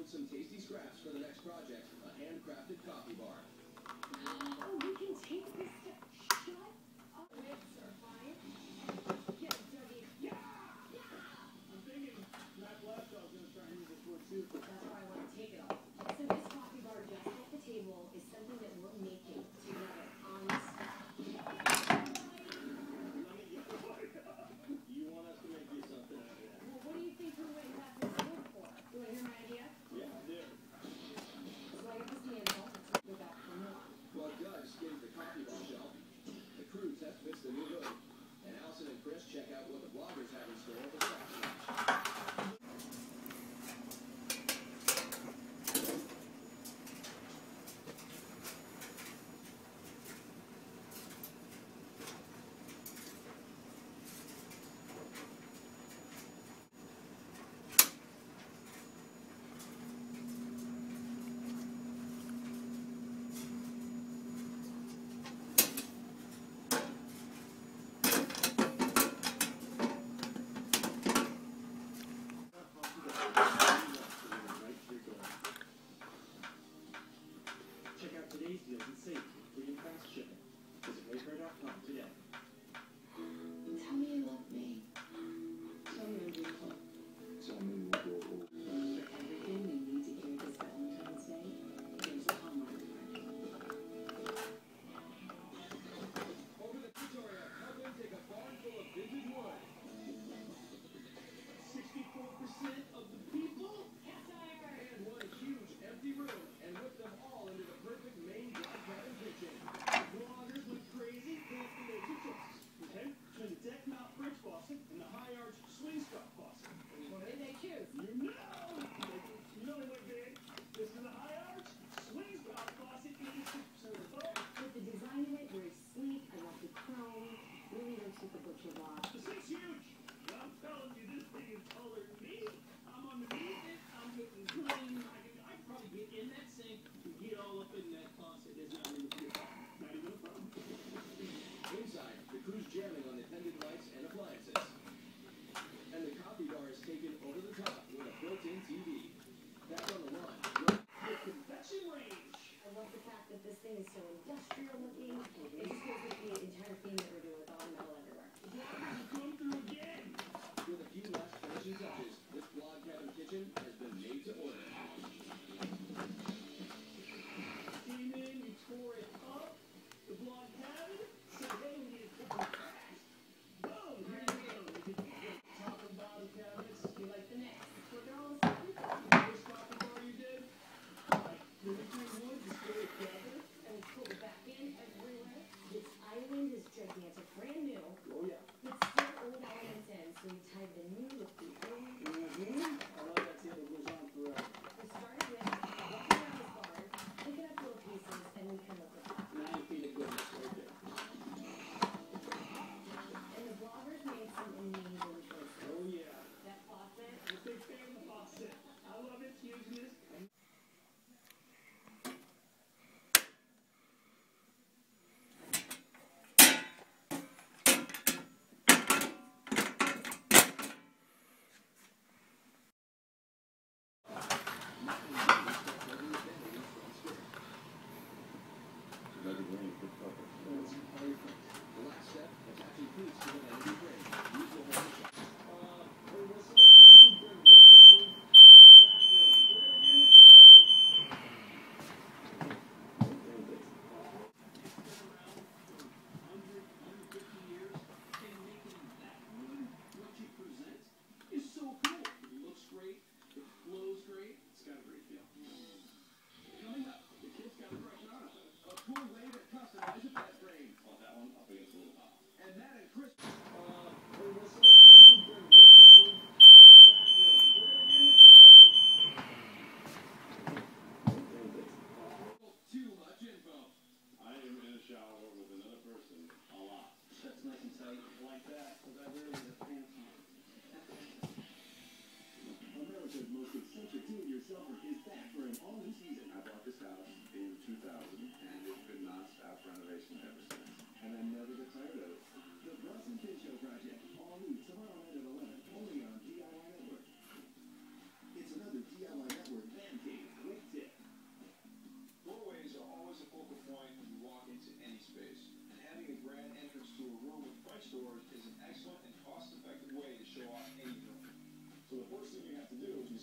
some tasty scraps for the next project, a handcrafted coffee bar. Oh, we can take this step. Shut up. Lips are fine. Get it, Dougie. Yeah! I'm thinking Matt left, I was going to try and use this wood too. That's why I want to take it all. So this coffee bar just at the table is something that we're making together on the spot. You want us to make you something out of that? Well, what do you think we went and got this wood for? Do you want to hear my idea? Yeah, I do. So I got this mantle. Let's go back for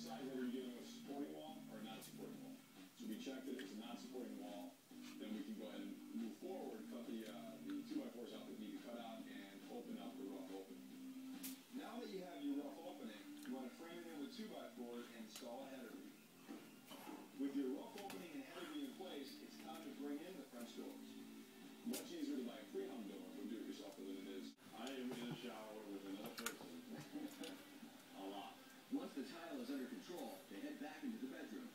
decide whether you're dealing with a supporting wall or a non-supporting wall. So we checked that it was a non-supporting wall, then we can go ahead and move forward, cut the 2x4s out that need to cut out, and open up the rough opening. Now that you have your rough opening, you want to frame it in with 2x4s and install a header beam. With your rough opening and header beam in place, it's time to bring in the French doors. Much easier to buy a pre-hung door from do-it-yourselfer than it is. I am in a shower with another person. A lot. Once the tile is under control, they head back into the bedroom.